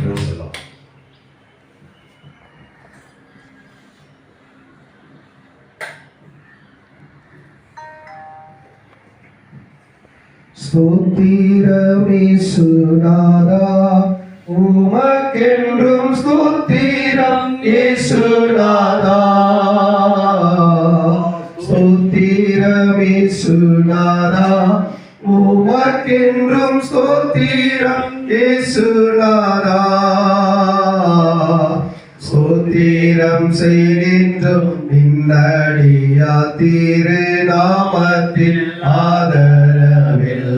சொல்லலாம். ஸ்தோத்திரம் இயேசுநாதா, உமக்கென்றும் ஸ்தோத்திரம் இயேசுநாதா. ஸ்தோத்திரம் இயேசுநாதா, உமக்கென்றும் ஸ்தோத்திரம் இயேசுநாதா. ஸ்தோத்திரம் செய்கின்றோம் நின்னடியா திரு நாமத்தில் ஆதரவில்.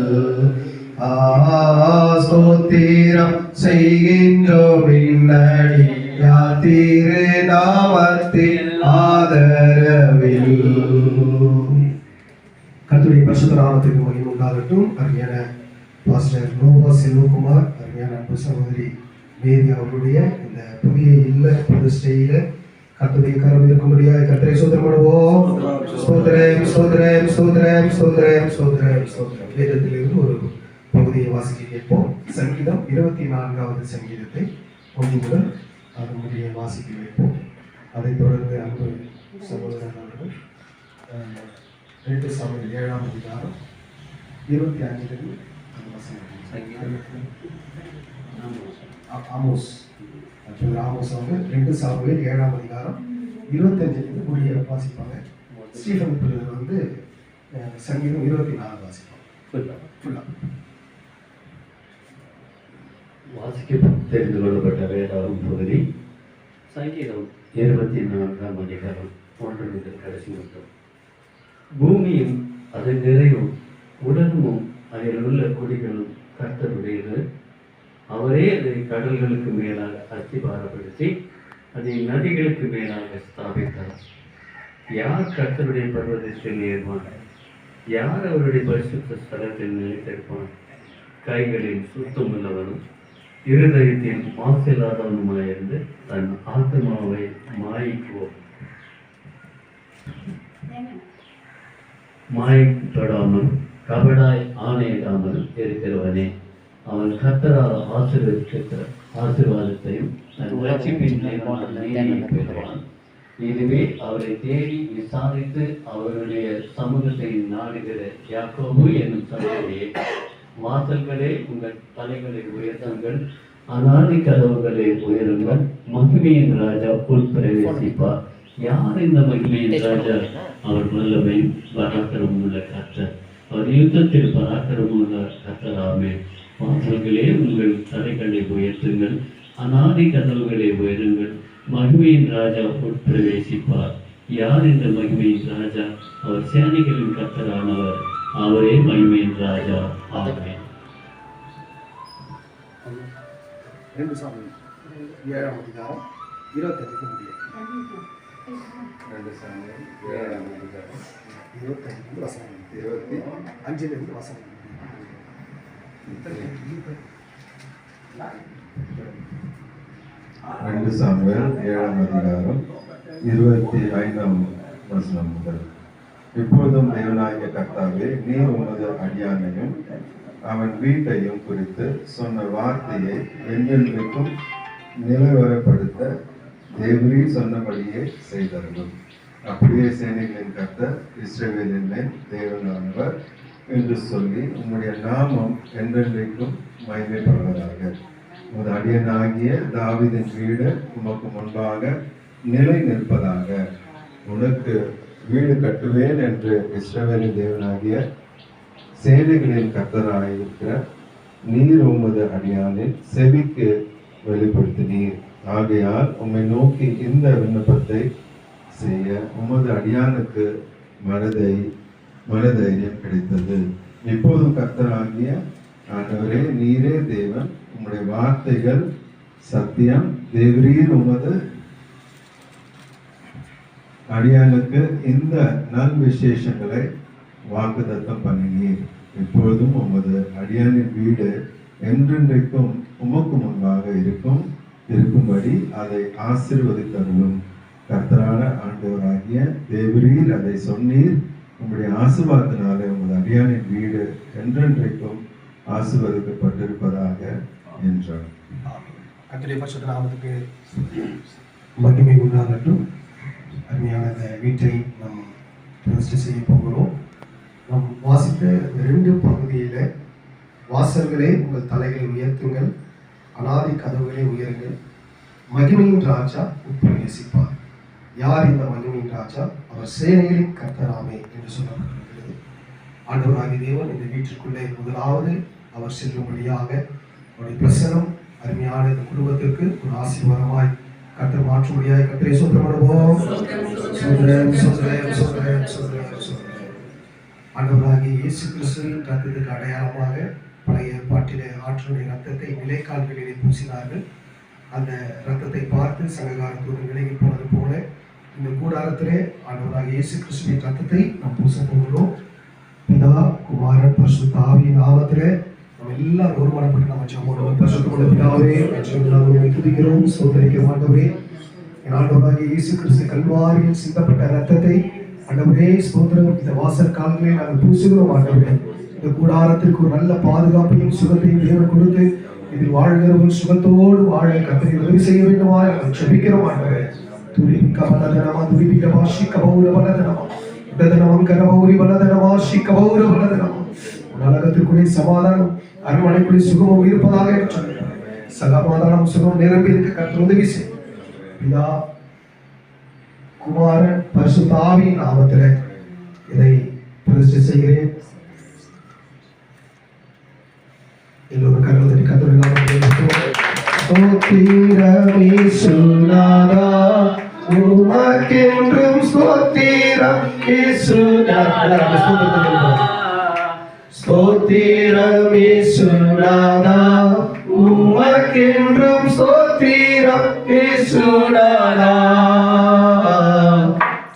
ஸ்தோத்திரம் செய்கின்றோம் நின்னடியா திரு நாமத்தில் ஆதரவில். கர்த்தருடைய பரிசுத்த நாமத்துக்கு மகிமை உண்டாகட்டும். அருமையான பாஸ்டர் நோவா செல்வகுமார், அருமையான அன்பு சகோதரி மேரி அவர்களுடைய இந்த புதிய இல்ல பிரதிஷ்டையில கர்த்தருடைய கரம் இருக்கும்படியாக கர்த்தரை ஸ்தோத்திரம் பண்ணுவோம். ஸ்தோத்திரம் ஸ்தோத்திரம் ஸ்தோத்திரம் ஸ்தோத்திரம் ஸ்தோத்திரம் ஸ்தோத்திரம். வேதத்திலிருந்து ஒரு பகுதியை வாசிக்க கேட்போம். சங்கீதம் 24வது சங்கீதத்தை 1 முதல் 6 முடிய வாசிக்க வைப்போம். அதைத் தொடர்ந்து அன்பு சகோதரன் அவர்கள் 2 சாமுவேல் 7ஆம் அதிகாரம் 25 ஆமோஸ் ஆமோஸ் வந்து 2 சாமுவேல் 7ஆம் அதிகாரம் 25 முடிய வாசிப்பாங்க. ஸ்டீஃபன் பிரதர் வந்து சங்கீதம் 24 வாசிப்பாங்க. ஃபுல்லா வாசிக்க தெரிந்து கொள்ளப்பட்ட வேதாகம் பகுதி சங்கீதம் 24ஆம் அதிகாரம் 1 முதல் கடைசி மட்டும். பூமியும் அதன் நிறைவும் உலகமும் அதில் உள்ள குடிகளும் கர்த்தருடையது. அவரே அதை கடல்களுக்கு மேலாக அஸ்திபாரப்படுத்தி அதை நதிகளுக்கு மேலாக ஸ்தாபித்தார். யார் கர்த்தருடைய பர்வதத்தில் ஏறுவான்? யார் அவருடைய பரிசுத்த ஸ்தலத்தில் நிலைத்திருப்பான்? கைகளில் சுத்தமுள்ளவனும் இருதயத்தில் மாசில்லாதவனுமாயிருந்து தன் ஆத்மாவை மாய்ப்படாமல் கபடாய் ஆணையிடாமல் இருக்கிறவனே, அவன் கர்த்தரால் ஆசீர்வாதத்தையும் தன் ரட்சிப்பின் நீதியையும் பெறுவான். இதுவே அவரை தேடி விசாரித்து அவருடைய சமூகத்தை நாடுகிற யாக்கோபு என்னும் சந்ததியே. வாசல்களே உங்கள் தலைகளை உயர்த்துங்கள், அநாதி கதவுகளை உயருங்கள். மகிமையின் ராஜா உள் பிரவேசிப்பார். யார் இந்த மகிமையின் ராஜா? அவர் வல்லமை பராக்கிரமும் உள்ள கர்த்தர். அவர் யுத்தத்தில் பராக்கிரமும் உள்ள கர்த்தராமே. வாசல்களே உங்கள் தலைகளை உயர்த்துங்கள், அநாதி கதவுகளை உயருங்கள். மகிமையின் ராஜா உட்பிரவேசிப்பார். யார் இந்த மகிமையின் ராஜா? அவர் சேனைகளின் கர்த்தரானவர். அவரே மகிமையின் ராஜா. ஆமென். 2 சாமுவேல் 7ஆம் அதிகாரம் 25 முடிய 2 சாமுவேல் 7ஆம் அதிகாரம் 25 வசனம் 25 வசனம். 2 சாமுவேல் 7ஆம் அதிகாரம் 25ஆம் வசனம் முதல். இப்பொழுதும் தேவனாகிய கர்த்தாவே, நீர் உமது அடியானையும் அவன் வீட்டையும் குறித்து சொன்ன வார்த்தையை என்றென்றைக்கும் நிலைவரப்படுத்த தேவரீர் சொன்னபடியே செய்தார்கள். அப்படியே சேனைகளின் கர்த்தர் இஸ்ரவேலின் மேல் தேவனானவர் என்று சொல்லி உம்முடைய நாமம் என்றென்றைக்கும் மகிமைப்படுவதாக. உமது அடியனாகிய தாவீதின் வீடு உமக்கு முன்பாக நிலை நிற்பதாக. உனக்கு வீடு கட்டுவேன் என்று இஸ்ரவேலின் தேவனாகிய சேனைகளின் கர்த்தராயிருக்கிற நீர் உமது அடியானின் செவிக்கு வெளிப்படுத்தினீர். ஆகையால் உம்மை நோக்கி இந்த விண்ணப்பத்தை செய்ய உமது அடியானுக்கு மனதைரியம் கிடைத்தது. இப்போதும் கர்த்தராகிய ஆண்டவரே, நீரே தேவன், உம்முடைய வார்த்தைகள் சத்தியம். தேவரீர் உமது அடியானுக்கு இந்த நல் விசேஷங்களை வாக்குத்தத்தம் பண்ணினீர். இப்பொழுதும் உமது அடியானின் வீடு என்றென்றைக்கும் உமக்கு முன்பாக இருக்கும்படி அதை ஆசீர்வதித்தருளும். கர்த்தரான ஆண்டவராகிய தேவரீர் அதை சொன்னீர். உம்முடைய ஆசீர்வாதத்தினாலே உமது அடியானின் வீடு என்றென்றைக்கும் ஆசீர்வதிக்கப்பட்டிருப்பதாக என்றார். கர்த்தருடைய பரிசுத்த நாமத்துக்கு மகிமை உண்டாகட்டும். அருமையான இந்த வீட்டை நாம் பிரதிஷ்டை செய்ய போகிறோம். நாம் வாசித்த இந்த 2 பகுதியில் வாசல்களே உங்கள் தலைகளை உயர்த்துங்கள், அநாதி கதவுகளே உயருங்கள், மகிமையின் ராஜா உட்பிரவேசிப்பார். யார் இந்த மகிமையின் ராஜா? அவர் சேனைகளின் கர்த்தராமே என்று சொல்லப்பட்டிருக்கிறது. ஆண்டவராகிய தேவன் இந்த வீட்டிற்குள்ளே முதலாவது அவர் செல்லும்படியாக அவருடைய பிரசனம் அருமையான இந்த குடும்பத்திற்கு ஒரு ஆசீர்வாதமாய் கர்த்தர் மாற்றும்படியாக கர்த்தரை சுத்தப்படுவோம். ஆண்டவராகிய இயேசு கிறிஸ்துவின் ரத்தத்துக்கு அடையாளமாக பழைய ஏற்பாட்டிலே ஆற்றலுடைய ரத்தத்தை நிலைக்கால்களிலே பூசினார்கள். அந்த ரத்தத்தை பார்த்து சங்ககார தூதன் விலகி போனது போல இந்த கூடாரத்திலே ஆண்டவராகிய இயேசு கிறிஸ்துவின் ரத்தத்தை நாம் பூச போகிறோம். பிதா, குமாரன், பரிசுத்த ஆவியின் நாமத்திலே நம்ம எல்லாரும் ஒருமனப்பட்டு நம்ம ஜெபம் பரிசுத்த பிதாவே துதிக்கிறோம், ஸ்தோத்திரிக்கிறோம். ஆண்டவரே, என் ஆண்டவராகிய இயேசு கிறிஸ்து கல்வாரியில் சிந்தப்பட்ட ரத்தத்தை ஆண்டவரே ஸ்தோத்திரம் இந்த வாசல் காலங்களில் நாங்கள் பூசுகிறோம். ஆண்டவரே, இந்த கூடாரத்திற்கு ஒரு நல்ல பாதுகாப்பையும் சுகத்தையும் தேவன் கொடுத்து இதில் வாழ்கிறவர்கள் சுகத்தோடு வாழ கர்த்தரை உதவி செய்ய வேண்டுமா நாங்கள் ஜெபிக்கிறோம். ஆண்டவரே, துரிபிக்க வலதனமா துரிபிக்க வாஷிக்க பௌர வலதனமா உடதனமம் கரபௌரி வலதனமா ஷிக்க பௌர வலதனமா உலகத்திற்குள்ளே சமாதானம் அரண்மனைக்குள்ளே சுகமும் இருப்பதாக சமாதானம் சுகம் நிரம்பி இருக்க கர்த்தர் உதவி செய்யும். பிதா, குமாரன், பரிசுத்த ஆவியின் நாமத்திலே இதை பிரதிஷ்டை செய்கிறேன். எல்லோரும் கரங்களை தட்டி கர்த்தரை ஸ்தோத்திரம் இயேசுநாதா, உமக்கென்றும் ஸ்தோத்திரம் இயேசுநாதா, ஸ்தோத்திரம் இயேசுநாதா, உமக்கென்றும் ஸ்தோத்திரம் இயேசுநாதா,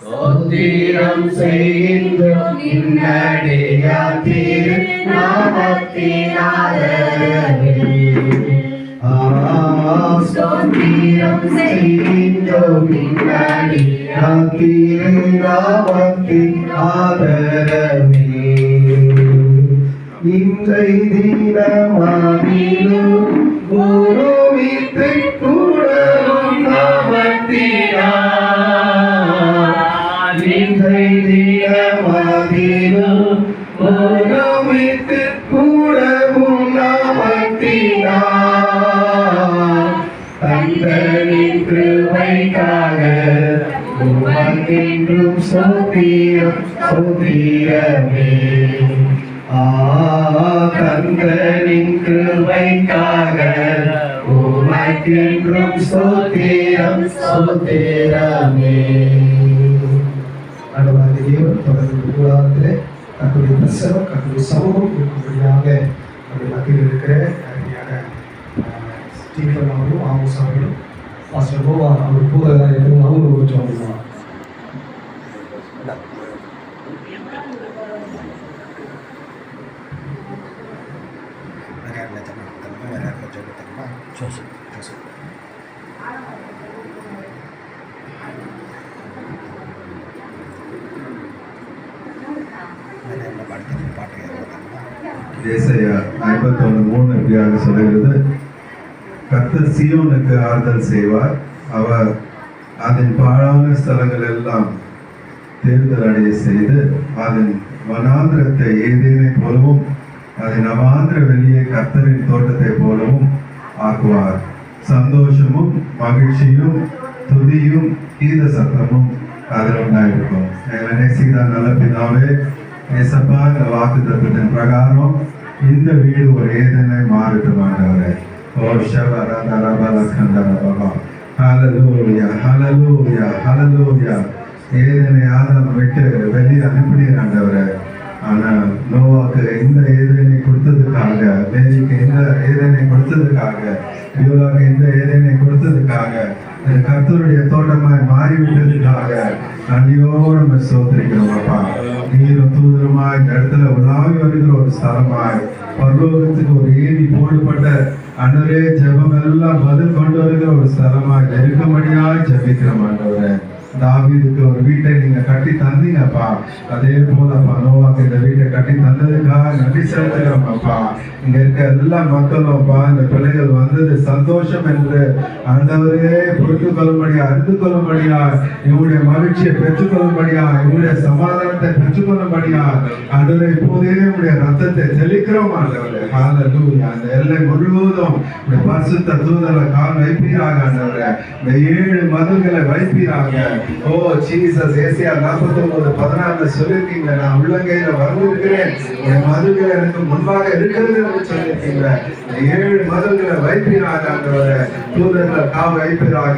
ஸ்தோத்திரம் செய்கின்றோம் இன்னடியார் திரு நாமத்தினாலே. ஸ்தோத்திரம் செய்கின்றோம் இன்னடியார் திரு நாமத்தின் ஆதரவே. இன்றை தினமாகிலும் ஒருமித்து கூடவும் நாமத்தினார். இன்றை தினமாகிலும் ஒருமித்து கூடவும் நாமத்தினார். தந்தனின் கிருபைக்காக உமக்கென்றும் ஸ்தோத்திரம் ஸ்தோத்திரமே. கர்த்தரின் கிருபைக்காக உமக்கென்றும் ஸ்தோத்திரம் ஸ்தோத்திரமே. ஆண்டவராகிய தேவன் தொடர்ந்து கூடாரத்திலே கர்த்தருடைய பிரசன்னம் கர்த்தருடைய சமூகம் இருக்கும்படியாக நம்முடைய மத்தியில் இருக்கிற அருமையான ஸ்டீஃபன் அவர்களும் ஆமோஸ் அவர்களும் பாஸ்டர் நோவா அவர் போகிறதா இருக்கும் அவரும் கொஞ்சம் அப்படின்னா ஏசாயா 51:3 இப்படியாக சொல்கிறது, கர்த்தர் சீயோனுக்கு ஆறுதல் செய்வார், அவர் அதன் பாழான ஸ்தலங்கள் எல்லாம் தேர்தல் அடைய செய்து அதன் வனாந்திரத்தை ஏதேனை போலவும் அதன் அவாந்திர வெளியே கர்த்தரின் தோட்டத்தை போலவும் ஆக்குவார். சந்தோஷமும் மகிழ்ச்சியும் துதியும் கீத சத்தமும் அதில் உண்டாயிருக்கும். எங்களை நேசிக்கிற நல்ல பிதாவே, ஏசப்பா, இந்த வாக்கு தத்துவத்தின் பிரகாரம் இந்த வீடு ஒரு ஏதனை மாறட்டும் ஆண்டவரே. ஹல்லேலூயா, ஹல்லேலூயா, ஹல்லேலூயா. ஏதனை ஆதாம் விட்டு வெளியே அனுப்பினீர் ஆண்டவரே. ஆனா நோவாக்கு இந்த ஏதனை கொடுத்ததுக்காக, மேரிக்கு இந்த ஏதனை கொடுத்ததுக்காக, யூலாக்கு இந்த ஏதனை கொடுத்ததுக்காக, கர்த்தருடைய தோட்டமாய் மாறிவிட்டதுக்காக நன்றியோடு நம்ம சோதரிக்கிறோம். அப்பா, நீரும் தூதருமாய் இந்த இடத்துல உலாவி வருகிற ஒரு ஸ்தலமாய் பரலோகத்துக்கு ஒரு ஏணி போடப்பட்ட அன்றே ஜெபம் எல்லாம் பதில் கொண்டு வருகிற ஒரு ஸ்தலமாய் நெருக்கமடியாய் ஜெபிக்கிறோம் ஆண்டவரே. தாவீதுக்கு ஒரு வீட்டை நீங்க கட்டி தந்தீங்கப்பா. அதே போலப்பா நோவாக்கு இந்த வீட்டை கட்டி தந்ததுக்காக நன்றி செலுத்துகிறோம்ப்பா. இங்க இருக்க எல்லா மக்களும்ப்பா இந்த பிள்ளைகள் வந்தது சந்தோஷம் என்று ஆண்டவரே பொறுத்து கொள்ளும்படியா, அறிந்து கொள்ளும்படியா, இவங்களுடைய மகிழ்ச்சியை பெற்றுக்கொள்ளும்படியா, இவங்களுடைய சமாதானத்தை பெற்றுக்கொள்ளும்படியா ஆண்டவரே இப்போதே உங்களுடைய ரத்தத்தை தெளிக்கிறோம் ஆண்டவரே. ஹல்லேலூயா. அந்த எல்லை முழுவதும் இந்த பரிசுத்த தூதரை கால் வைப்பீராக ஆண்டவரே. இந்த 7 மதில்களை வைப்பீராக. ஓ ஜீசஸ், ஏசியா 49:14 சொல்லிருக்கீங்க, நான் உள்ளங்கையில வந்திருக்கிறேன், என் மதில்கள் எனக்கு முன்பாக இருக்கிறது என்று சொல்லிருக்கீங்க. இந்த 7 மதில்களை வைப்பீராக ஆண்டவரே. தூதர்கள் கால் வைப்பீராக,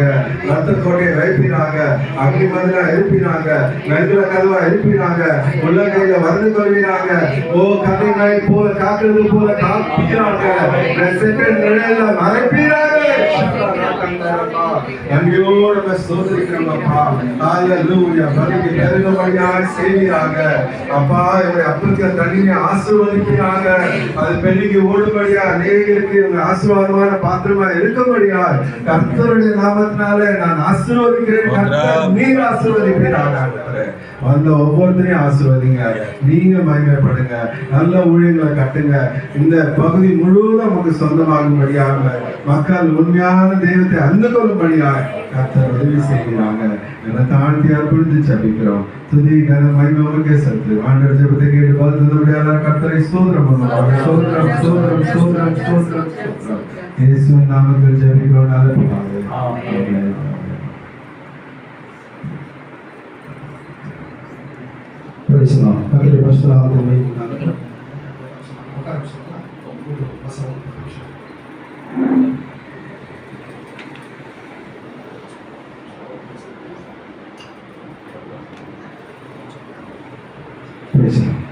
ரத்த கோட்டையை வைப்பீராக, அக்னி மதிலா இருப்பீராக, வெண்கல கதவா இருப்பீராக, உள்ளங்கையில வந்து கொள்வீராக. ஓ கதைகளை போல காக்கிறது போல காப்பீராக, நிழல்ல மறைப்பீராக. நன்றியோடு சோதரிக்கிறோம்ப்பா. ஹல்லேலூயா. பலிக்கு பெருகும்படியாய் செய்வீராக அப்பா. இவருடைய அப்பத்திய தண்ணீரை ஆசீர்வதிப்பீராக. அது பெருகி ஓடும்படியா அநேகருக்கு இவங்க ஆசீர்வாதமான பாத்திரமா இருக்கும்படியா கர்த்தருடைய நாமத்தினாலே நான் ஆசீர்வதிக்கிறேன். கர்த்தர் நீர் ஆசீர்வதிப்பீராக. வந்த ஒவ்வொருத்தரையும் ஆசீர்வதிங்க. நீங்க மகிமைப்படுங்க. நல்ல ஊழியர்களை கட்டுங்க. இந்த பகுதி முழுவதும் நமக்கு சொந்தமாகும்படியாக மக்கள் உண்மையான தெய்வத்தை அறிந்து கொள்ளும்படியாக கர்த்தர் உதவி செய்கிறாங்க. என்னை தாழ்த்தி அர்ப்பணித்து ஜெபிக்கிறோம். துதி கன மகிமைக்கே செலுத்து. ஆண்டவர் ஜெபத்தை கேட்டு பார்த்ததுபடியாக கர்த்தரை ஸ்தோத்திரம் பண்ணுவாங்க. ஸ்தோத்திரம் ஸ்தோத்திரம் ஸ்தோத்திரம் ஸ்தோத்திரம் ஸ்தோத்திரம். இயேசுவின் நாமத்தில் ஜெபிக்கிறோம் நல்ல பிதாவே. ஆமென். Praise the Lord. கர்த்தருடைய பரிசுத்த நாமத்தை மகிமைப்படுத்துங்கள். Praise the Lord.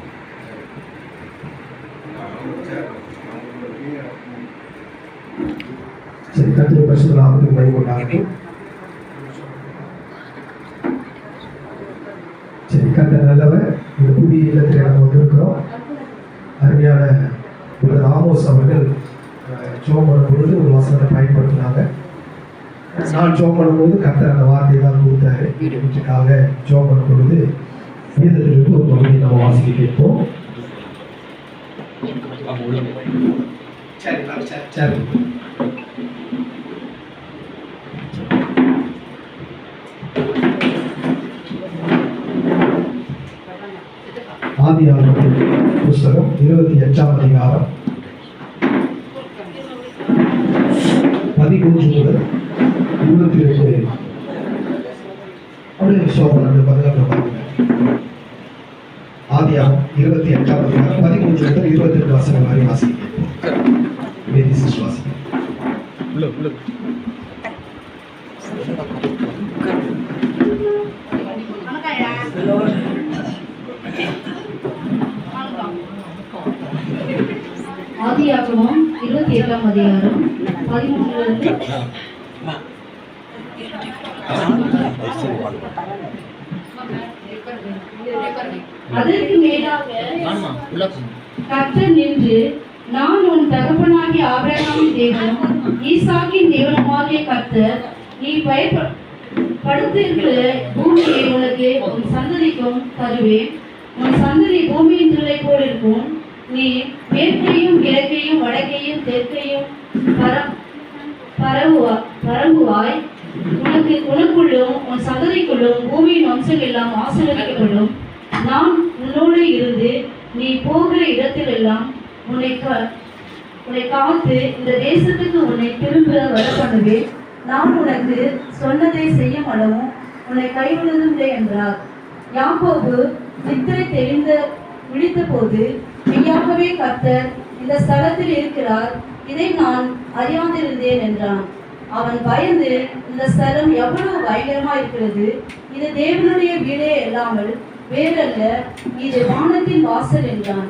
சரி, கர்த்தருடைய பரிசுத்த நாமத்தை மகிமைப்படுத்துங்கள். சரி, கர்த்தர் நல்லவர். இந்த புதிய இல்லத்தில் நம்ம வந்திருக்கிறோம். அருமையான ஒரு ஆமோஸ் அவர்கள் ஜோம் பண்ணும் பொழுது ஒரு வசனத்தை பயன்படுத்தினாங்க. நான் ஜோம் பண்ணும்போது கர்த்தர் அந்த வார்த்தையை தான் கொடுத்தாரு. வீட்டுக்காக ஜோம் பண்ணும் பொழுது வேதத்திலிருந்து ஒரு பகுதியை நம்ம வாசிக்க கேட்போம். சரி ஆதியாகமத்தின் புஸ்தகம் 28ஆம் அதிகாரம் 13 முதல் 22 அப்படியே சோபனம் 14 ஆதியாகமம் 28ஆம் அதிகாரம் 13 முதல் 22 வசனம் வரை வாசிக்கிறோம். வேதி விசுவாசி ஆதியாகமம் 28ஆம் அதிகாரம் 13 அதற்கு மேலாக கர்த்தர் நின்று, நான் உன் தகப்பனாகிய ஆபிரகாமின் தேவனும் ஈசாக்கின் தேவனுமாகிய கர்த்தர், நீ படுத்திருக்கிற பூமியை உனக்கு உன் சந்ததிக்கும் தருவேன். உன் சந்ததி பூமியின் துளை போல் இருக்கும். நீ மேற்கையும் கிழக்கையும் வடக்கையும் தெற்கையும் பரம்புவாய். உனக்குள்ளும் உன் சந்ததிக்குள்ளும் பூமியின் வம்சம் எல்லாம் ஆசீர்வதிக்கப்படும். நான் உன்னோடு இருந்து நீ போகிற இடத்திலெல்லாம் உன்னை காத்து இந்த தேசத்துக்கு உன்னை திரும்ப வர பண்ணுவேன். நான் உனக்கு சொன்னதை செய்யும் அளவும் உன்னை கைவிடுவதில்லை என்றார். யாக்கோபு நித்திரை விழித்த போது, மெய்யாகவே கர்த்தர் இந்த ஸ்தலத்தில் இருக்கிறார், இதை நான் அறியாதிருந்தேன் என்றான். அவன் பயந்து, இந்த ஸ்தலம் எவ்வளவு பயங்கரமா இருக்கிறது, இது தேவனுடைய வீடே அல்லாமல் வேறல்ல, இது வானத்தின் வாசல் என்றான்.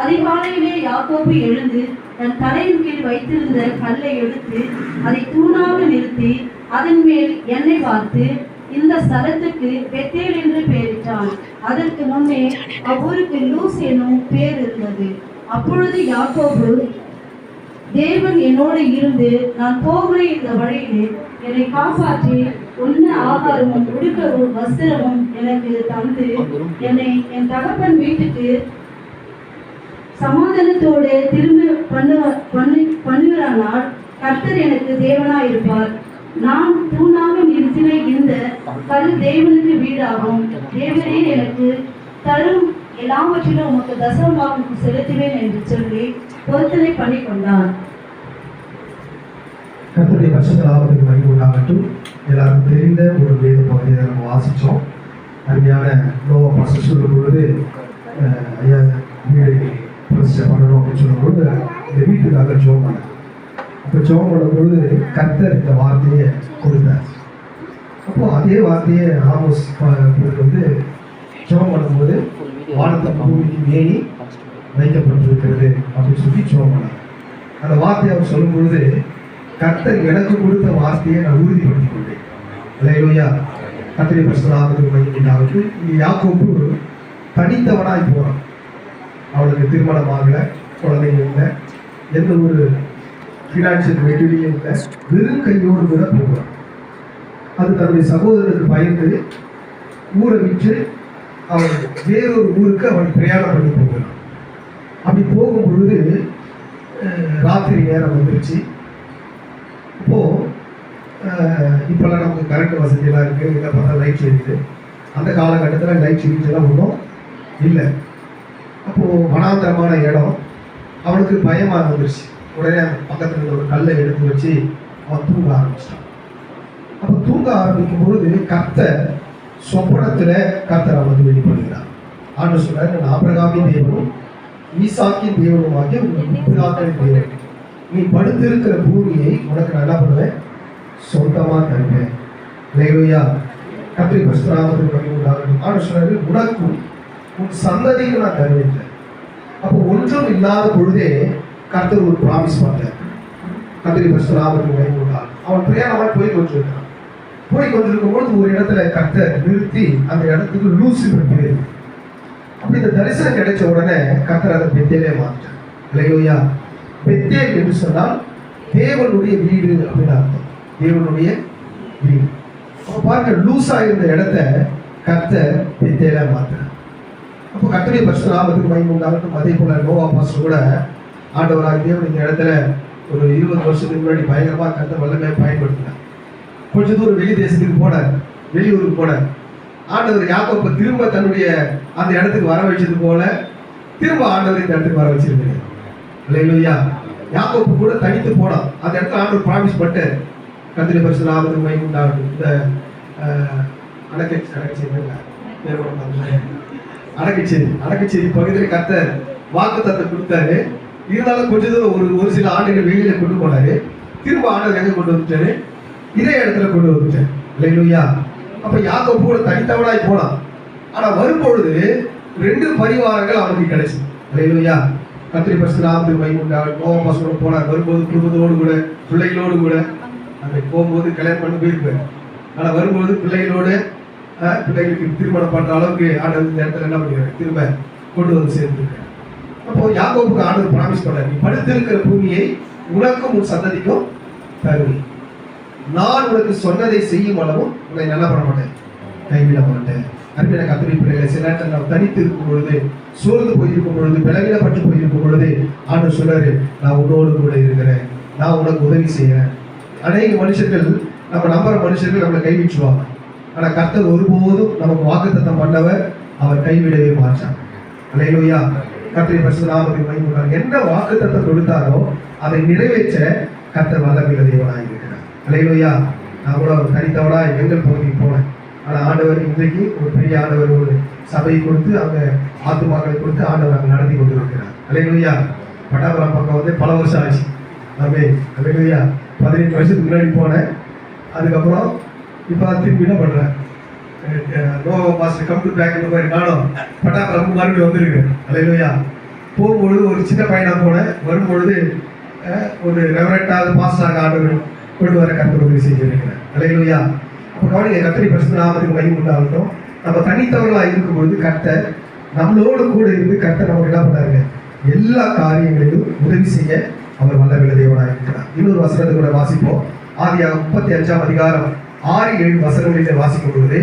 அதிகாலையிலே யாக்கோபு எழுந்து தன் தலையின் கீழ் வைத்திருந்த கல்லை எடுத்து அதை தூணாக நிறுத்தி அதன் மேல் எண்ணெய் வார்த்து இந்த ஸ்தலத்துக்கு பெத்தேல் என்று பெயரிட்டான். அதற்கு முன்னே அவ்வூருக்கு லூஸ் என்னும் பேர் இருந்தது. அப்பொழுது யாக்கோபு தேவன் என்னோடு இருந்து நான் போகிற இந்த வழியிலே என்னை காப்பாற்றி உண்ண ஆகாரமும் உடுக்கவும் வஸ்திரமும் எனக்கு தந்து என்னை என் தகப்பன் வீட்டுக்கு சமாதானத்தோடு திரும்ப பண்ணுகிறானால் கர்த்தர் எனக்கு தேவனாயிருப்பார். நான் தூணாக நிறுத்தின இந்த கல் தேவனுக்கு வீடாகும். தேவனே எனக்கு தரும் எல்லாவற்றிலும் உமக்கு தசமபாகம் செலுத்துவேன் என்று சொல்லி பொருத்தனை பண்ணி கொண்டார். கர்த்தருடைய பரிசுத்த நாமத்துக்கு மகிமை உண்டாகட்டும். எல்லாருக்கும் தெரிந்த ஒரு வேத பகுதியை நம்ம வாசித்தோம். அருமையான நோவா பாஸ்டர் சொல்லும் பொழுது ஐயா வீடு பிரதிஷ்டை பண்ணணும் அப்படின்னு சொல்லும்போது இந்த வீட்டுக்காக ஜெபம் பண்ணார். அப்போ ஜெபம் பண்ணும்பொழுது கர்த்தர் இந்த வார்த்தையை கொடுத்தார். அப்போ அதே வார்த்தையை ஆமோஸ் வந்து ஜெபம் பண்ணும்போது வானத்தை பூமிக்கு மேனி வைக்கப்பட்டிருக்கிறது அப்படின்னு சொல்லி ஜெபம் பண்ணார். அந்த வார்த்தையை அவர் சொல்லும் பொழுது கர்த்தர் எனக்கு கொடுத்த வார்த்தையை நான் உறுதிப்படுத்திக் கொண்டேன். அல்லேலூயா. கர்த்தருடைய பரிசுத்த நாமத்துக்கு மகிமை உண்டாகட்டும். யாக்கோபு தனித்தவனாய் போறான். அவனுக்கு திருமணம் ஆகலை, குழந்தைங்க இல்லை, எந்த ஒரு ஃபினான்ஷியல் மெட்டீரியல் இல்லை, வெறும் கையோடு கூட போகிறான். அது தன்னுடைய சகோதரனுக்கு பயந்து ஊரை விட்டு அவன் வேறொரு ஊருக்கு அவன் பிரயாணம் பண்ணி போகிறான். அப்படி போகும் பொழுது ராத்திரி நேரம் வந்துருச்சு. இப்போல்லாம் நமக்கு கரண்ட் வசதியெல்லாம் இருக்குது, இதை பார்த்தா லைட் எரியுது. அந்த காலகட்டத்தில் லைட் எரிஞ்செல்லாம் ஒன்றும் இல்லை. அப்போது வனாந்தரமான இடம், அவனுக்கு பயமாக வந்துருச்சு. உடனே அந்த பக்கத்தில் இருந்த ஒரு கல்லை எடுத்து வச்சு அவன் தூங்க ஆரம்பிச்சிட்டான். அப்போ தூங்க ஆரம்பிக்கும் பொழுது கர்த்தர் சொப்பனத்தில் கர்த்தர் அவனுக்கு வெளிப்படுகிறார். ஆண்டு சொல்றாரு, நான் ஆபிரகாமின் தேவனும் ஈசாக்கின் தேவனுமாகிய உங்கள் பிதாக்களின் தேவன், நீ படுத்திருக்கிற பூமியை உனக்கு நான் என்ன பண்ணுவேன், சொந்தமாக தருவேன். அல்லேலூயா. கர்த்தருடைய பரிசுத்த நாமத்துக்கு மகிமை உண்டாகட்டும். ஆண்டு சொல்றாரு, உனக்கும் உன் சந்ததிக்கு நான் தருவேன். அப்போ ஒன்றும் இல்லாத பொழுதே கர்த்தர் ஒரு ப்ராமிஸ் பண்ணார். கர்த்தருடைய பரிசுத்த நாமத்துக்கு மகிமை உண்டாகட்டும். அவன் பிரயாணமாக போய் கொண்டிருக்கான். போய் கொண்டிருக்கும் பொழுது ஒரு இடத்துல கர்த்தர் நிறுத்தி அந்த இடத்துக்கு லூசிபர் பேர். அப்படி இந்த தரிசனம் கிடைச்ச உடனே கர்த்தர் அதை பெத்தேலே மாற்றிட்டார். அல்லேலூயா. பெத்தேல் என்று சொன்னால் தேவனுடைய வீடு அப்படின்னு அர்த்தம். தேவனுடைய வீடு. அப்போ பாருங்க, லூஸா இருந்த இடத்த கர்த்தர் பெத்தேலா மாற்றினார். அப்போ கர்த்தருடைய பரிசுத்த நாமத்துக்கு மகிமை உண்டாகட்டும். அதே போல நோவா பாஸ்டர் கூட ஆண்டவராக தேவன் இந்த இடத்துல ஒரு 20 வருஷத்துக்கு முன்னாடி பயங்கரமாக கர்த்தர் வல்லமையை பயன்படுத்தினார். கொஞ்ச தூரம் வெளி தேசத்துக்கு போனார், வெளியூருக்கு போனார். ஆண்டவர் யாக்கோபை திரும்ப தன்னுடைய அந்த இடத்துக்கு வர வச்சது போல திரும்ப ஆண்டவர் இந்த இடத்துக்கு வர வச்சிருக்கிறார். அல்லேலூயா. யாக்கோபு கூட தனித்து போனான். அந்த இடத்துல ஆண்டவர் ப்ராமிஸ் பண்ணிட்டார். கர்த்தருடைய பரிசுத்த நாமத்துக்கு மகிமை உண்டாகட்டும். இந்த அடக்கச்சேரி பகுதியில் கர்த்தர் வாக்குத்தத்தத்தை கொடுத்தாரு. இருந்தாலும் கொஞ்ச தூரம் ஒரு சில ஆண்டுகள் வெளியில கொண்டு போனாரு. திரும்ப ஆண்டவர் எங்க கொண்டு வந்துட்டாரு, இதே இடத்துல கொண்டு வந்துட்டார். அல்லேலூயா. அப்ப யாக்கோபு கூட தனித்தவனாய் போனான். ஆனா வரும்பொழுது 2 பரிவாரங்கள் அவனுக்கு கிடைச்சு. அல்லேலூயா. கர்த்தருடைய பரிசுத்த நாமத்துக்கு மகிமை உண்டாகட்டும். நோவா பாஸ்டர் போனார். வரும்போது குடும்பத்தோடு கூட பிள்ளைகளோடு கூட, அங்கே போகும்போது கல்யாணம் பண்ணி போயிருப்பார். ஆனா வரும்போது பிள்ளைகளோடு பிள்ளைகளுக்கு திருமணம் பண்ற அளவுக்கு ஆண்டவர் இந்த இடத்துல என்ன பண்ணுறாரு, திரும்ப கொண்டு வந்து சேர்ந்துருக்காரு. அப்போ யாக்கோபுக்கு ஆண்டவர் ப்ராமிஸ் பண்ணார், நீ படுத்திருக்கிற பூமியை உனக்கும் உன் சந்ததிக்கும் தருவேன். நான் உனக்கு சொன்னதை செய்யும் அளவும் உன்னை நல்லா பண்ண மாட்டேன், கைவிட மாட்டேன். அருமையான கர்த்தருடைய பிள்ளைகளை, சில நேரத்தில் நாம் தனித்து இருக்கும் பொழுது, சோர்ந்து போயிருக்கும் பொழுது, பலவீனப்பட்டு போயிருக்கும் பொழுது ஆண்டவர் சொல்றாரு, நான் உன்னோடு கூட இருக்கிறேன், நான் உனக்கு உதவி செய்கிறேன். அநேக மனுஷர்கள், நம்ம நம்புற மனுஷர்கள் நம்மளை கைவிட்டுருவாங்க. ஆனா கர்த்தர் ஒருபோதும் நமக்கு வாக்குத்தத்தம் பண்ணவர், அவர் கைவிடவே மாட்டார். அல்லேலூயா. கர்த்தருடைய பரிசுத்த நாமத்துக்கு மகிமை உண்டாகட்டும். என்ன வாக்குத்தத்தம் கொடுத்தாரோ அதை நிறைவேற்ற கர்த்தர் வல்லமையுள்ள தேவனாக இருக்கிறார். அல்லேலூயா. நான் கூட ஒரு தனித்தவனா எங்கள் பகுதிக்கு போனேன். ஆனா ஆண்டவர் இன்றைக்கு ஒரு பெரிய ஆண்டவர் ஒரு சபையை கொடுத்து அங்க ஆத்துமாக்களை கொடுத்து ஆண்டவர் அங்கே நடத்தி கொண்டு இருக்கிறார். அல்லேலூயா. பட்டாபுரம் பக்கம் வந்து பல வருஷம் ஆச்சு. அல்லேலூயா. 18 வருஷத்துக்கு முன்னாடி போனேன். அதுக்கப்புறம் இப்போ திரும்பி என்ன பண்ணுறேன், நோவா பாஸ்டர் கம் டு பேக் இந்த மாதிரி நானும் பட்டாபுரம் மறுபடியும் வந்துருக்கு. அல்லேலூயா. போகும்பொழுது ஒரு சின்ன பையனாக போனேன். வரும்பொழுது ஒரு ரெவரண்டாக பாஸ்டராக ஆண்டவர் கொண்டு வர கர்த்தர் உதவி செய்திருக்கிறேன். அல்லேலூயா. அப்போ கவனிங்க, கர்த்தருடைய பரிசுத்த நாமத்துக்கு மகிமை உண்டாகட்டும். நம்ம தனித்தவர்களாக இருக்கும்பொழுது கர்த்தர் நம்மளோடு கூட இருந்து கர்த்தர் நமக்கு என்ன பண்ணாருங்க, எல்லா காரியங்களிலும் உதவி செய்ய அவர் வல்லமையுள்ள தேவனாக இருக்கிறார். இன்னொரு வசனத்தை கூட வாசிப்போம். ஆதியாகமம் 35ஆம் அதிகாரம் 6-7 வசனங்களிலே வாசிக்கும் பொழுது,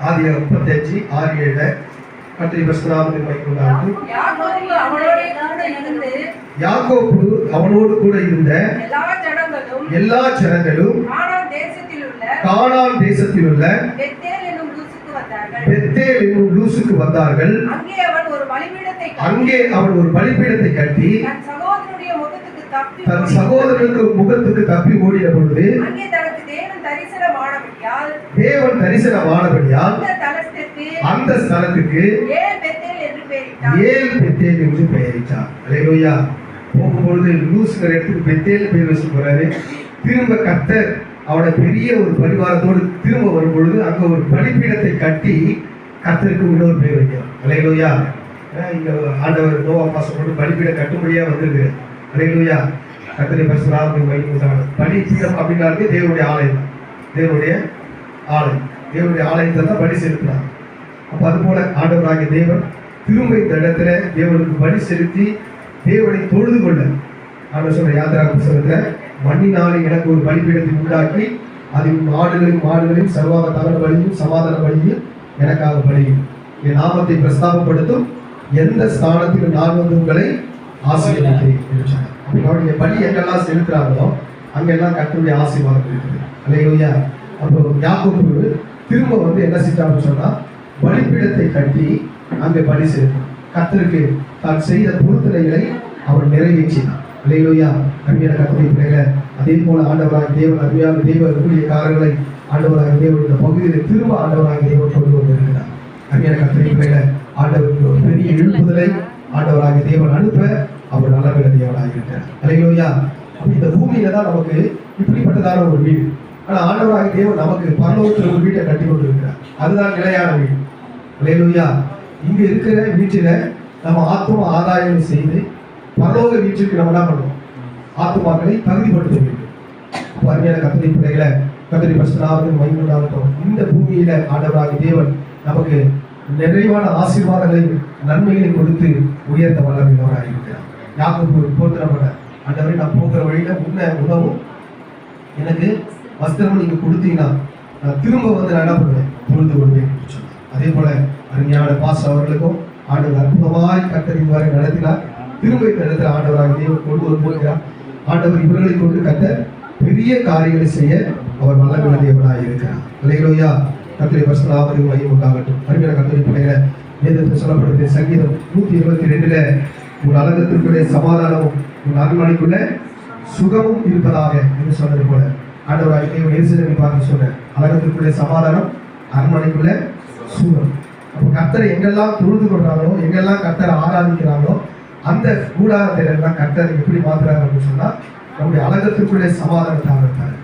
ஆதியாகமம் 35 6-7 கர்த்தருடைய பரிசுத்த நாமத்திற்கு மகிமை உண்டாகட்டும். யாக்கோபு அவனோடு கூட இருந்த எல்லா ஜனங்களும் கானான் தேசத்தில் உள்ள பெத்தேல் என்னும் லூசுக்கு வந்தார்கள். அங்கே அவன் ஒரு பலிபீடத்தை கட்டி தன் சகோதரனுக்கு முகத்துக்கு தப்பி ஓடிய பொழுது தேவன் தரிசனமானபடியால் அந்த ஸ்தலத்துக்கு ஏல் பெத்தேல் என்று பெயரிட்டார். அல்லேலூயா. போகும்பொழுது லூசுங்கிற இடத்துக்கு பெத்தேல் பேர் வச்சு போறாரு. திரும்ப கர்த்தர் அவனோட பெரிய ஒரு பரிவாரத்தோடு திரும்ப வரும் பொழுது அங்க ஒரு பலிபீடத்தை கட்டி கர்த்தருக்கு இன்னொரு பேர் வைக்கிறார். அல்லேலூயா. இங்க ஆண்டவர் நோவா பாசம் கொண்டு பலிபீடம் கட்டும்படியா வந்திருக்கு. அல்லேலூயா. கர்த்தருடைய பரிசுத்த நாமத்துக்கு மகிமை உண்டாகட்டும். பலிபீடம் அப்படின்னாலே தேவனுடைய ஆலயம் தான். தேவனுடைய ஆலயம், தேவனுடைய ஆலயத்தை தான் பலி செலுத்தினார். அப்ப அது போல ஆண்டவராகிய தேவன் திரும்ப இந்த இடத்துல தேவனுக்கு பலி செலுத்தி தேவனை தொழுது கொள்ள ஆண்டவர் சொல்ற யாத்திராக புத்தகத்துல, மண்ணினாலே எனக்கு ஒரு பலிபீடத்தை உண்டாக்கி அதில் மாடுகளையும் சர்வாக தகன பலியும் சமாதான பலியும் எனக்காக பலியும் என் நாமத்தை பிரஸ்தாபப்படுத்தும் எந்த ஸ்தானத்தில் நான் வந்து உங்களை ஆசீர்வதிக்கிறேன். அவருடைய பலி எங்கெல்லாம் செலுத்துறாங்களோ அங்கெல்லாம் கர்த்தருடைய ஆசீர்வாதம் இருக்குது. அல்லேலூயா. அப்போ யாக்கோபு திரும்ப வந்து என்ன செஞ்சான்னு சொன்னா பலிபீடத்தை கட்டி அங்கே பலி செலுத்தினார். கர்த்தருக்கு தான் செய்த பொருத்தனைகளை அவர் நிறைவேற்றினார். அல்லேலூயா. அருமையான கர்த்தருடைய பிள்ளைகளை, அதே போல ஆண்டவராக தேவன் அருமையான தேவ ஊழியக்காரர்களை ஆண்டவராக தேவன் இந்த பகுதியில் திரும்ப ஆண்டவராக தேவன் கொண்டு வந்திருக்கிறார். அருமையான கர்த்தருடைய பிள்ளைகளை, ஆண்டவருக்கு ஒரு பெரிய எழுப்புதலை ஆண்டவராக தேவன் அனுப்ப அவர் நல்ல தேவனாக இருக்கிறார். அல்லேலூயா. இந்த பூமியில தான் நமக்கு இப்படிப்பட்டதான ஒரு வீடு. ஆனா ஆண்டவராக தேவன் நமக்கு பரலோகத்தில் ஒரு வீட்டை கட்டி கொண்டு இருக்கிறார். அதுதான் நிலையான வீடு. அல்லேலூயா. இங்க இருக்கிற வீட்டில நம்ம ஆத்தும ஆதாயம் செய்து பரலோக வீட்டிற்கு நம்ம என்ன பண்ணுவோம்? ஆத்துமாக்களை தகுதிப்படுத்த வேண்டும். அருமையான கர்த்தருடைய பிள்ளைகளை, கர்த்தருடைய பரிசுத்த நாமத்துக்கு மகிமை உண்டாகட்டும். இந்த பூமியில ஆண்டவராக தேவன் நமக்கு நிறைவான ஆசீர்வாதங்களையும் நன்மைகளையும் கொடுத்து உயர்த்த வல்லமையுள்ளவராக இருக்கிறார். யாக்கோபு போர்த்தனப்பட்ட ஆண்டவரை நான் போகிற வழியில முன்ன உணவும் எனக்கு வஸ்திரமும் நீங்க கொடுத்தீங்கன்னா நான் திரும்ப வந்து நான் என்ன பண்ணுவேன்? பொழுது கொள்வேன் என்று சொன்னார். அதே போல அருமையான பாஸ் அவர்களுக்கும் ஆண்டவர் அற்புதமாய் கர்த்தர் வரை நடத்தினார். திரும்ப இந்த இடத்துல ஆண்டவராக தேவன் கொண்டு வந்திருக்கிறார். ஆண்டவர் இவர்களை கொண்டு கர்த்தர் பெரிய காரியங்களை செய்ய அவர் வல்லமையுள்ள தேவனாக இருக்கிறார். அல்லேலூயா. கர்த்தருடைய பரிசுத்த நாமத்துக்கு மகிமை உண்டாகட்டும். அருமையான கர்த்தருடைய பிள்ளைகளை, வேதத்தில் சொல்லப்படுது சங்கீதம் 122 உன் அலங்கத்திற்குள்ளே சமாதானமும் உன் அரண்மனைக்குள்ள சுகமும் இருப்பதாக என்று சொன்னது போல ஆண்டவராக தேவன் எருசலேமை பார்த்து சொன்ன அலங்கத்திற்குள்ளே சமாதானம், அரண்மனைக்குள்ள சுகம். அப்போ கர்த்தரை எங்கெல்லாம் தொழுது கொள்றாங்களோ, எங்கெல்லாம் கர்த்தரை ஆராதிக்கிறாங்களோ அந்த கூடாரத்தை எல்லாம் கர்த்தரை எப்படி மாத்துறாங்க அப்படின்னு சொன்னா நம்முடைய அலங்கத்திற்குள்ளே சமாதானத்தாக இருக்காரு.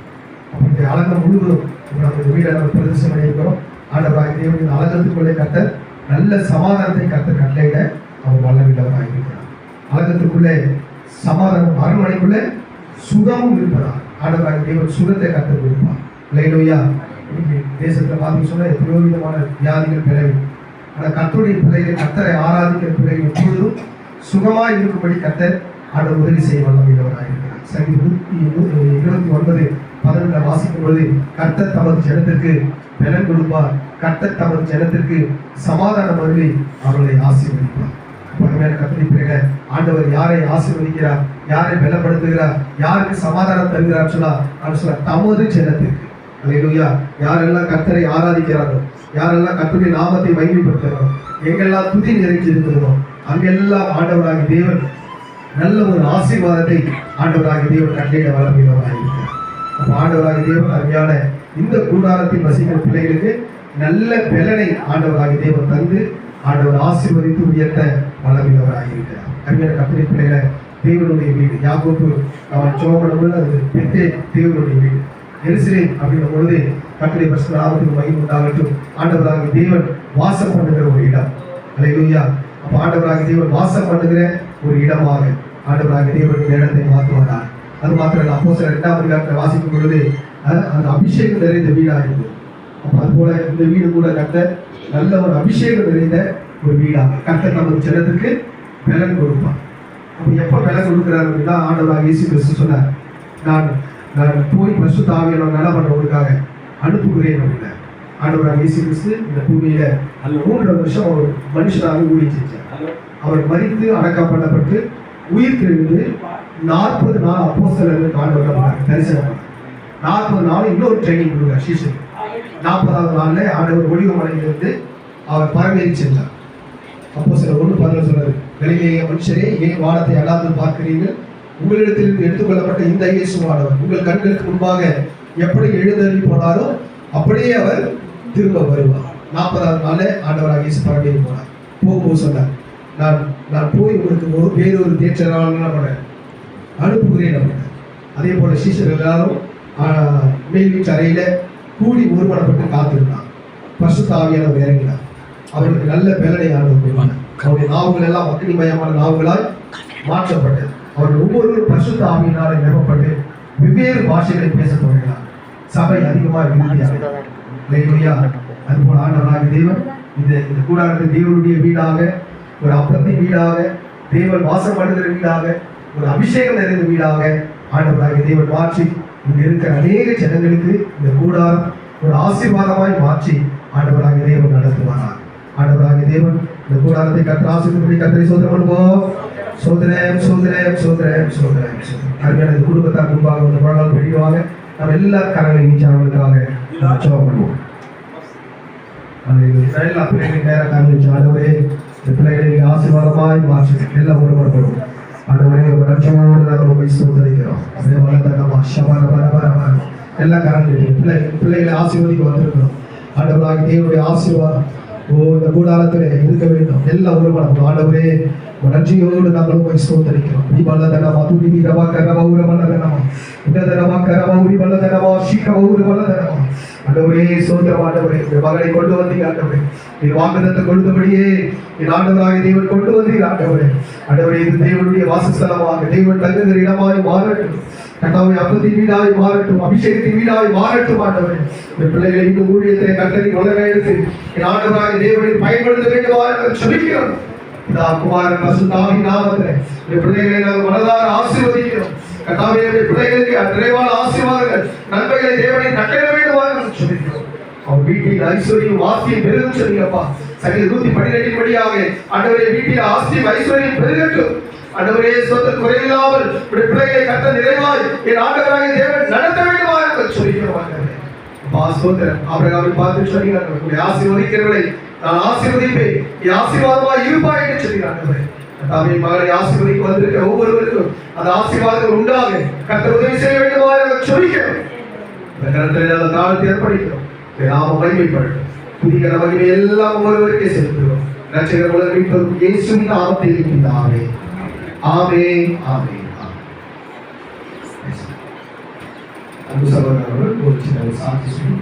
அப்படி அலங்கம் முழுவதும் நம்முடைய வீடை நம்ம பிரதேசம் பண்ணியிருக்கிறோம். ஆண்டவராக தேவனின் அலங்கத்துக்குள்ளே கர்த்தர் நல்ல சமாதானத்தை கர்த்தர் கட்டளையிட அவர் வல்லமையுள்ளவராக இருக்கிறார். அலங்கத்துக்குள்ளே சமாதானம், அரண்மனைக்குள்ளே சுகமும் இருப்பதால் ஆண்டவராக தேவன் சுகத்தை கர்த்தர் கொடுப்பார். அல்லேலூயா. தேசத்துல பார்த்து சொன்னா எத்தனையோ விதமான வியாதிகள் பிறகு, ஆனால் கர்த்தருடைய பிள்ளைகளை கர்த்தரை ஆராதிக்கிற பிள்ளைகள் எப்பொழுதும் சுகமாய் இருக்கும்படி கர்த்தர் ஆண்டவர் உதவி செய்ய வல்லமையுள்ளவராக இருக்கிறார். சங்கீதம் 29:11 வாசிக்கும் பொழுது கர்த்தர் தமது ஜனத்திற்கு பலன் கொடுப்பார், கர்த்தர் தமது ஜனத்திற்கு சமாதானம் அருளி அவர்களை ஆசீர்வதிப்பார். கர்த்தருடைய பிள்ளைகளை, ஆண்டவர் யாரை ஆசீர்வதிக்கிறார், யாரை பலப்படுத்துகிறார், யாருக்கு சமாதானம் தருகிறார் சொன்னா தமது ஜனத்திற்கு. அல்லேலூயா. யாரெல்லாம் கர்த்தரை ஆராதிக்கிறாரோ, யாரெல்லாம் கர்த்தருடைய நாமத்தை மகிமைப்படுத்துகிறாரோ, எங்கெல்லாம் துதி நிறைஞ்சி இருக்கிறதோ அங்கெல்லாம் ஆண்டவராகிய தேவன் நல்ல ஒரு ஆசீர்வாதத்தை ஆண்டவராகிய தேவன் கட்டளையிட வல்லமையுள்ளவராக இருக்கிறார். அப்போ ஆண்டவராகிய தேவன் அருமையான இந்த கூடாரத்தில் வசிக்கிற பிள்ளைகளுக்கு நல்ல பலனை ஆண்டவராகிய தேவன் தந்து ஆண்டவர் ஆசீர்வதித்து உயர்த்த வல்லமையுள்ளவராக இருக்கிறார். அருமையான கர்த்தருடைய பிள்ளைகளை, தேவனுடைய வீடு யாக்கோபு அவன் சோமனமுள்ள அது பெத்தே தேவனுடைய வீடு. எருசலேம் அப்படின்ற பொழுது கர்த்தருடைய பரிசுத்த நாமத்துக்கு மகிமை உண்டாகட்டும். ஆண்டவராகிய தேவன் வாசம் பண்ணுகிற ஒரு இடம். அல்லேலூயா. அப்போ ஆண்டவராகிய தேவன் வாசம் பண்ணுகிற ஒரு இடமாக ஆண்டவராகிய தேவன் இந்த இடத்தை மாற்றுவாரார். அது மாத்திரம் அப்போஸ்தலர் 2ஆம் அதிகாரத்தில் வாசிக்கும் பொழுது அந்த அபிஷேகம் நிறைந்த வீடாக இருந்தது. அப்போ அதுபோல இந்த வீடு கூட கர்த்தர் நல்ல ஒரு அபிஷேகம் நிறைந்த ஒரு வீடாக கர்த்தர் நம்ம ஜனத்திற்கு பலன் கொடுப்பார். அப்போ எப்போ விலை கொடுக்குறாரு அப்படின்னா ஆண்டவராக இயேசு கிறிஸ்து சொன்னார், நான் நான் போய் பரிசுத்த ஆவியானவர் நல பண்ணுறவங்களுக்காக அனுப்புகிறேன் அப்படின்னா. ஆண்டவராக இயேசு கிறிஸ்து இந்த பூமியில 3 வருஷம் ஒரு மனுஷனாக ஊழியம் செஞ்சார். அவர் மரித்து அடக்கம் பண்ணப்பட்டு உயிர் தெழுந்து 40 நாள் அப்போஸ்தலர்களுக்கு ஆண்டவர் தரிசனம். 40 நாள் இன்னொரு ட்ரைனிங் கொடுக்குறார் சீசன். 40வது நாள்ல ஆண்டவர் ஒளிவமலையிலிருந்து அவர் பரமேறி சென்றார். அப்போஸ்தலர் 1:10 சொல்றாரு, கலிலேய மனுஷரே, ஏன் வானத்தை அல்லாது பார்க்கிறீர்கள்? உங்களிடத்திலிருந்து எடுத்துக்கொள்ளப்பட்ட இந்த இயேசுவானவர் உங்கள் கண்களுக்கு முன்பாக எப்படி எழுந்தருளி போனாரோ அப்படியே அவர் திரும்ப வருவார். 40வது நாள்ல ஆண்டவராக இயேசு பரமேறி போனார். போகும்போது சொன்னார், நான் போய் உங்களுக்கு வேறொரு தேற்றராளனை அனுப்புகிறேன் அப்படின்னா. அதே போல சீஷர்கள் எல்லாரும் மேல் வீட்டு அறையில கூடி ஒருமனப்பட்டு காத்திருந்தார். பரிசுத்த ஆவியானவர் இறங்கினார். அவர்களுக்கு நல்ல பலனை ஆண்டவர். அவருடைய நாவுகள் எல்லாம் அக்னிமயமான நாவுகளாய் மாற்றப்பட்டது. அவர்கள் ஒவ்வொருவரும் பரிசுத்த ஆவியினாலே நிரப்பப்பட்டு வெவ்வேறு பாஷைகளை பேசத் தொடங்கினார். சபை அதிகமாக விரும்பினார். அதுபோல ஆண்டவராக தேவன் இந்த கூடாரத்தை தேவனுடைய வீடாக, ஒரு அப்பத்தின் வீடாக, தேவன் வாசம் பண்ணுகிற வீடாக, ஒரு அபிஷேகம் நிறைந்த வீடாக ஆண்டவராக தேவன் மாற்றி இங்க இருக்கிற அநேக ஜனங்களுக்கு இந்த கூடாரம் ஒரு ஆசீர்வாதமாய் மாற்றி ஆண்டவராக தேவன் நடத்துவாரார். ஆண்டவராக தேவன் இந்த கூடாரத்தை கற்று ஆசீர்வதிப்படி கற்றை சோதனை பண்ணுவோம். சோதனம் சோதனம் சோதனம் சோதனம் அருமையான இந்த குடும்பத்தார் முன்பாக ஒரு குழந்தை பெரியவாங்க நம்ம எல்லா கரங்களையும் நீச்சானவர்களுக்காக ஜெபம் பண்ணுவோம். எல்லா பிள்ளைகளும் நேரம் காமிச்சு ஆண்டவரே இந்த பிள்ளைகளை ஆசீர்வாதமாய் மாற்றி எல்லாம் ஒருவரப்படும். ஆண்டவரே ஒரு லட்சமோடு நாங்கள் போய் சோதரிக்கிறோம். அப்படியே வளர்த்தக்கமா ஷபார வர வர வர எல்லா கரங்களையும் பிள்ளைகளை ஆசீர்வதிக்க வந்திருக்கிறோம். ஆண்டவராக தேவனுடைய ஆசீர்வாதம் இந்த கூடாரத்தில் இருக்க வேண்டும். எல்லாம் ஒருவரும் ஆண்டவரே நன்றியோடு நாங்களும் போய் சோதரிக்கிறோம். வல்லதனமா துடி ரவா கரவா ஊர வல்லதனமா உடதனமா கரவா ஊரி வல்லதனமா சீக்கவா ஊர வல்லதனமா. ஆண்டவரே சோதரம் ஆண்டவரே மகளை கொண்டு வந்தீங்க ஆண்டவரே. நீ வாக்குத்தத்தை கொடுத்தபடியே என் ஆண்டவராக தேவன் கொண்டு வந்தீங்க ஆண்டவரே. ஆண்டவரே இது தேவனுடைய வாசஸ்தலமாக தேவன் தங்குகிற இடமாய் மாறட்டும். கட்டாவை அப்பத்தின் வீடாய் மாறட்டும். அபிஷேகத்தின் வீடாய் மாறட்டும் ஆண்டவரே. இந்த பிள்ளைகளை இந்த ஊழியத்தை கட்டளை வளர எடுத்து என் ஆண்டவராக தேவனை பயன்படுத்த வேண்டுமா சொல்லிக்கிறோம். குமாரன் பரிசுத்தாவின் நாமத்திலே இந்த பிள்ளைகளை நாங்கள் மனதார ஆசீர்வதிக்கிறோம். கர்த்தாவே பிள்ளைகளுக்கு நிறைவான ஆசீர்வாதங்கள் நன்மைகளை தேவனை கட்டளை வேண்டுமாறு சொல்லிக்கிறோம். அவர் வீட்டில் ஐஸ்வர்யம் ஆஸ்தியும் பெருகும் சொன்னீங்கப்பா. சங்கீதம் 112 படியாக ஆண்டவரே வீட்டில் ஆஸ்தியும் ஐஸ்வர்யம் பெருகட்டும். ஆண்டவரே சொந்த குறையில்லாமல் பிள்ளைகளை கட்ட நிறைவாய் என் ஆண்டவராக தேவன் நடத்த வேண்டுமாறு சொல்லிக்கிறோம். ஆபிரகாமை பார்த்து சொன்னீங்க, ஆசீர்வதிக்கிறவர்களை நான் ஆசீர்வதிப்பேன், நீ ஆசீர்வாதமாக இருப்பாய் என்று சொல்கிறார். தாமே மகளை ஆசீர்வதிக்க வந்திருக்கிற ஒவ்வொருவருக்கும் அந்த ஆசீர்வாதங்கள் உண்டாக கர்த்தர் உதவி செய்ய வேண்டுமா சொல்லிக்கிறோம். இந்த கருத்தில் தாழ்த்தி ஏற்படுகிறோம். நாம மகிமைப்படட்டும். புதிய மகிமை எல்லாம் ஒவ்வொருவருக்கே செலுத்துகிறோம். ரட்சகர் உலகம் இயேசுவின் நாமத்தில் இருக்கின்றாரே. ஆமென் ஆமென். அன்பு சகோதரர்கள் ஒரு சின்ன சாட்சி சொல்லி